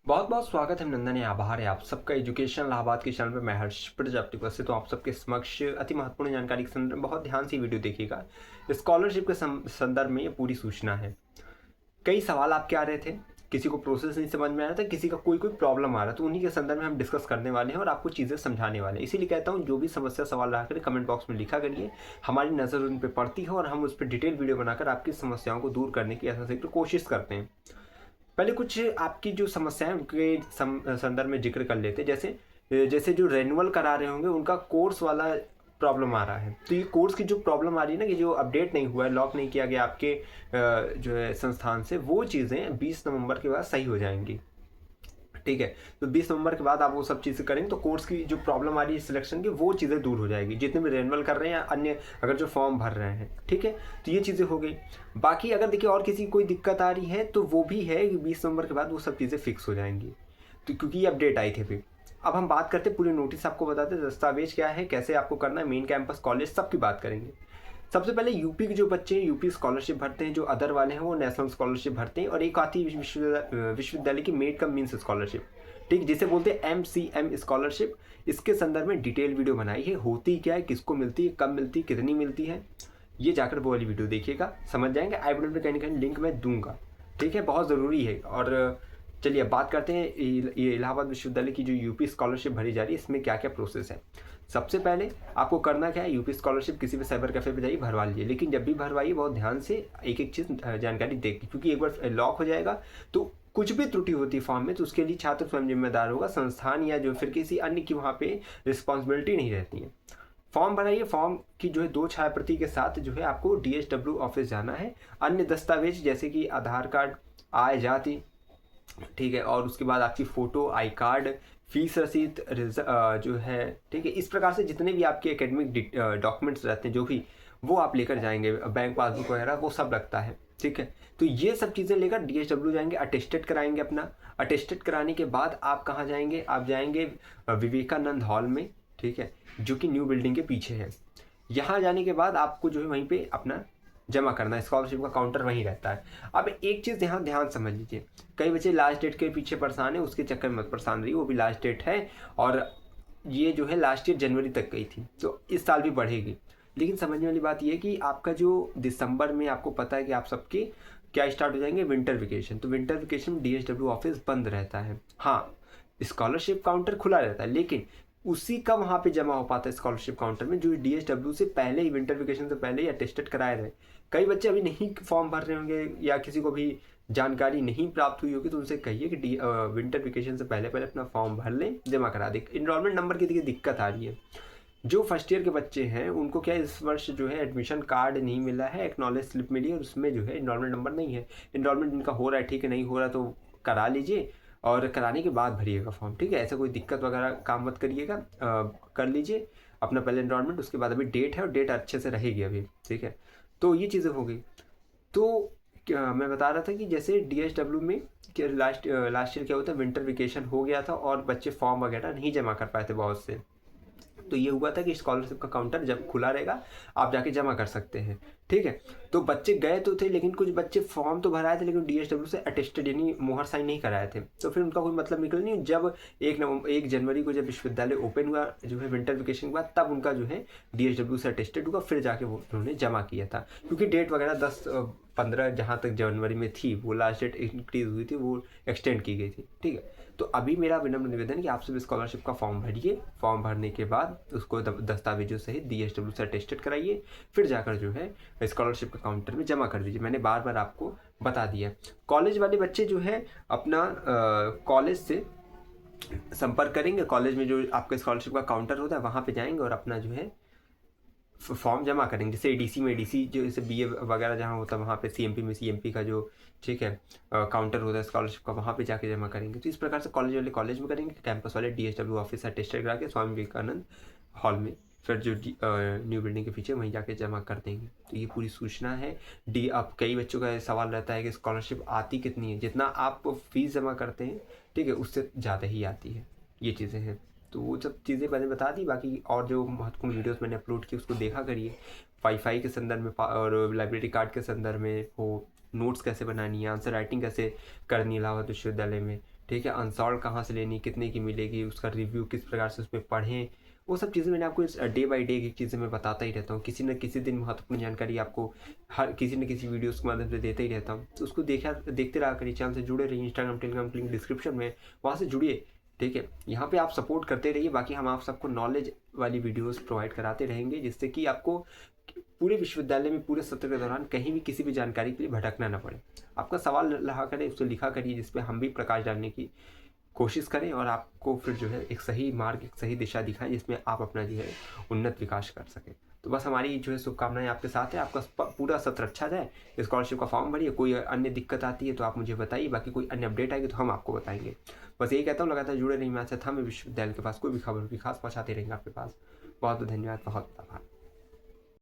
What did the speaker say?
बहुत बहुत स्वागत है, नंदन है, आभार है आप सबका एजुकेशन इलाहाबाद के चैनल पर। मैं हर्ष प्रजापति वैसे तो आप सबके समक्ष अति महत्वपूर्ण जानकारी के संदर्भ में बहुत ध्यान से वीडियो देखिएगा। स्कॉलरशिप के संदर्भ में ये पूरी सूचना है। कई सवाल आपके आ रहे थे, किसी को प्रोसेस नहीं समझ में आ रहा था, किसी का कोई प्रॉब्लम आ रहा था, तो उन्हीं के संदर्भ में हम डिस्कस करने वाले हैं और आपको चीज़ें समझाने वाले हैं। इसीलिए कहता हूँ जो भी समस्या सवाल रहा करें कमेंट बॉक्स में लिखा करिए, हमारी नज़र उन पर पड़ती है और हम उस पर डिटेल वीडियो बनाकर आपकी समस्याओं को दूर करने की ऐसा कोशिश करते हैं। पहले कुछ आपकी जो समस्याएं उनके संदर्भ में जिक्र कर लेते हैं। जैसे जो रेन्युअल करा रहे होंगे उनका कोर्स वाला प्रॉब्लम आ रहा है, तो ये कोर्स की जो प्रॉब्लम आ रही है ना कि जो अपडेट नहीं हुआ है, लॉक नहीं किया गया आपके जो है संस्थान से, वो चीज़ें 20 नवंबर के बाद सही हो जाएंगी। ठीक है, तो 20 नवंबर के बाद आप वो सब चीज़ें करेंगे तो कोर्स की जो प्रॉब्लम आ रही है सिलेक्शन की, वो चीज़ें दूर हो जाएगी, जितने भी रेन्युअल कर रहे हैं या अन्य अगर जो फॉर्म भर रहे हैं। ठीक है, तो ये चीज़ें हो गई। बाकी अगर देखिए और किसी कोई दिक्कत आ रही है तो वो भी है कि 20 नवंबर के बाद वो सब चीज़ें फिक्स हो जाएंगी, तो क्योंकि ये अपडेट आई थी फिर। अब हम बात करते हैं पूरी नोटिस आपको बताते हैं, दस्तावेज क्या है, कैसे आपको करना है, मेन कैंपस, कॉलेज, सबकी बात करेंगे। सबसे पहले यूपी के जो बच्चे हैं यूपी स्कॉलरशिप भरते हैं, जो अदर वाले हैं वो नेशनल स्कॉलरशिप भरते हैं, और एक आती है विश्वविद्यालय की मेड कम मीन्स स्कॉलरशिप, ठीक, जिसे बोलते हैं MCM स्कॉलरशिप। इसके संदर्भ में डिटेल वीडियो बनाई है, होती क्या है, किसको मिलती है, कब मिलती है, कितनी मिलती है, ये जाकर वो वाली वीडियो देखिएगा, समझ जाएंगे। आई बटन पर कहीं ना कहीं लिंक मैं दूंगा, ठीक है, बहुत ज़रूरी है। और चलिए अब बात करते हैं ये इलाहाबाद विश्वविद्यालय की जो यूपी स्कॉलरशिप भरी जा रही है, इसमें क्या क्या प्रोसेस है। सबसे पहले आपको करना क्या है, यूपी स्कॉलरशिप किसी भी साइबर कैफे पे जाइए, भरवा लीजिए। लेकिन जब भी भरवाइए बहुत ध्यान से एक एक चीज़ जानकारी देखिए, क्योंकि एक बार लॉक हो जाएगा तो कुछ भी त्रुटि होती है फॉर्म में तो उसके लिए छात्र स्वयं जिम्मेदार होगा, संस्थान या जो फिर किसी अन्य की वहाँ पे रिस्पॉन्सिबिलिटी नहीं रहती है। फॉर्म भराइए, फॉर्म की जो है 2 छाया प्रति के साथ जो है आपको DSW ऑफिस जाना है। अन्य दस्तावेज जैसे कि आधार कार्ड, आय जाति, ठीक है, और उसके बाद आपकी फ़ोटो, आई कार्ड, फीस रसीद, जो है, ठीक है, इस प्रकार से जितने भी आपके एकेडमिक डॉक्यूमेंट्स रहते हैं जो भी, वो आप लेकर जाएंगे, बैंक पासबुक वगैरह वो सब लगता है। ठीक है, तो ये सब चीज़ें लेकर DSW जाएंगे, अटेस्टेड कराएंगे अपना। अटेस्टेड कराने के बाद आप कहाँ जाएंगे, आप जाएंगे विवेकानंद हॉल में, ठीक है, जो कि न्यू बिल्डिंग के पीछे है। यहाँ जाने के बाद आपको जो है वहीं पे अपना जमा करना है, स्कॉलरशिप का काउंटर वहीं रहता है। अब एक चीज़ यहाँ ध्यान समझ लीजिए, कई बच्चे लास्ट डेट के पीछे परेशान है, उसके चक्कर में मत परेशान रहिए, वो भी लास्ट डेट है और ये जो है लास्ट ईयर जनवरी तक गई थी, तो इस साल भी बढ़ेगी। लेकिन समझने वाली बात यह है कि आपका जो दिसंबर में आपको पता है कि आप सबके क्या स्टार्ट हो जाएंगे, विंटर वेकेशन, तो विंटर वेकेशन में DSW ऑफिस बंद रहता है। हाँ, स्कॉलरशिप काउंटर खुला रहता है, लेकिन उसी का वहाँ पे जमा हो पाता है स्कॉलरशिप काउंटर में जो DSW से पहले ही, विंटर वेकेशन से पहले ही अटेस्टेड कराए रहे। कई बच्चे अभी नहीं फॉर्म भर रहे होंगे या किसी को भी जानकारी नहीं प्राप्त हुई होगी, तो उनसे कहिए कि विंटर वेकेशन से पहले पहले अपना फॉर्म भर लें, जमा करा दें। इनरोलमेंट नंबर की दिक्कत आ रही है, जो फर्स्ट ईयर के बच्चे हैं उनको क्या इस वर्ष जो है एडमिशन कार्ड नहीं मिला है, एक्नॉलेज स्लिप मिली है और उसमें जो है इनरोलमेंट नंबर नहीं है। इनरोलमेंट इनका हो रहा है, ठीक है, नहीं हो रहा तो करा लीजिए और कराने के बाद भरिएगा फॉर्म, ठीक है, ऐसा कोई दिक्कत वगैरह काम मत करिएगा, कर लीजिए अपना पहले इनरोलमेंट, उसके बाद अभी डेट है और डेट अच्छे से रहेगी अभी, ठीक है। तो ये चीज़ें हो गई। तो क्या मैं बता रहा था कि जैसे DSW में लास्ट ईयर क्या होता है, विंटर वेकेशन हो गया था और बच्चे फॉर्म वगैरह नहीं जमा कर पाए थे बहुत से, तो ये हुआ था कि स्कॉलरशिप का काउंटर जब खुला रहेगा आप जाके जमा कर सकते हैं। ठीक है, तो बच्चे गए तो थे, लेकिन कुछ बच्चे फॉर्म तो भराए थे लेकिन DSW से अटेस्टेड यानी मोहर साइन नहीं कराए थे, तो फिर उनका कोई मतलब निकल नहीं। जब 1 जनवरी को जब विश्वविद्यालय ओपन हुआ जो है विंटर वेकेशन के बाद, तब उनका जो है DSW से अटेस्टेड हुआ, फिर जाके वो उन्होंने जमा किया था, क्योंकि डेट वगैरह 10-15 जहाँ तक जनवरी में थी वो लास्ट डेट इंक्रीज हुई थी, वो एक्सटेंड की गई थी। ठीक है, तो अभी मेरा विनम्र निवेदन है कि आप सब स्कॉलरशिप का फॉर्म भरिए, फॉर्म भरने के बाद उसको दस्तावेजों सहित DSW से अटेस्टेड कराइए, फिर जाकर जो है स्कॉलरशिप के काउंटर में जमा कर दीजिए। मैंने बार बार आपको बता दिया। कॉलेज वाले बच्चे जो है अपना कॉलेज से संपर्क करेंगे, कॉलेज में जो आपका स्कॉलरशिप का काउंटर होता है वहाँ पे जाएंगे और अपना जो है फॉर्म जमा करेंगे। जैसे ADC में ADC जो जैसे BA वगैरह जहाँ होता है वहाँ पे, CMP में CMP का जो, ठीक है, काउंटर होता है स्कॉलरशिप का, वहाँ पे जाके जमा करेंगे। तो इस प्रकार से कॉलेज वाले कॉलेज में करेंगे, कैंपस वाले DSW ऑफिस अटेस्टेड करा के स्वामी विवेकानंद हॉल में, फिर जो न्यू बिल्डिंग के पीछे वहीं जाके जमा कर देंगे। तो ये पूरी सूचना है। अब कई बच्चों का सवाल रहता है कि स्कॉलरशिप आती कितनी है, जितना आप फीस जमा करते हैं, ठीक है, उससे ज़्यादा ही आती है। ये चीज़ें हैं, तो वो सब चीज़ें मैंने बता दी। बाकी और जो महत्वपूर्ण वीडियोस मैंने अपलोड की उसको देखा करिए, वाईफाई के संदर्भ में और लाइब्रेरी कार्ड के संदर्भ में हो, नोट्स कैसे बनानी है, आंसर राइटिंग कैसे करनी है इलाहाबाद विश्वविद्यालय में, ठीक है, अनसॉल्व कहाँ से लेनी, कितने की मिलेगी, उसका रिव्यू किस प्रकार से उसमें पढ़ें, वो सब चीज़ें मैंने आपको इस डे बाय डे की चीज़ें मैं बताता ही रहता हूँ। किसी न किसी दिन महत्वपूर्ण जानकारी आपको हर किसी न किसी वीडियोज़ के माध्यम से देता ही रहता हूँ। तो उसको देखते रहा करिए, चैनल से जुड़े रहिए। इंस्टाग्राम, टेलीग्राम लिंक डिस्क्रिप्शन में, वहाँ से जुड़िए। ठीक है, यहाँ पे आप सपोर्ट करते रहिए। बाकी हम आप सबको नॉलेज वाली वीडियोज़ प्रोवाइड कराते रहेंगे, जिससे कि आपको पूरे विश्वविद्यालय में पूरे सत्र के दौरान कहीं भी किसी भी जानकारी के लिए भटकना ना पड़े। आपका सवाल रहा करे, उसे लिखा करिए, जिसपे हम भी प्रकाश डालने की कोशिश करें और आपको फिर जो है एक सही मार्ग, एक सही दिशा दिखाएं, जिसमें आप अपना जो है उन्नत विकास कर सकें। तो बस हमारी जो है शुभकामनाएं आपके साथ है। आपका पूरा सत्र अच्छा जाए। स्कॉलरशिप का फॉर्म भरिए। कोई अन्य दिक्कत आती है तो आप मुझे बताइए। बाकी कोई अन्य अपडेट आएगी तो हम आपको बताएंगे। बस यही कहता हूँ, लगातार जुड़े रहिए। मैं था मैं विश्वविद्यालय के पास कोई भी खबर भी खास पहुँचाते रहेंगे आपके पास। बहुत बहुत धन्यवाद, बहुत आभार।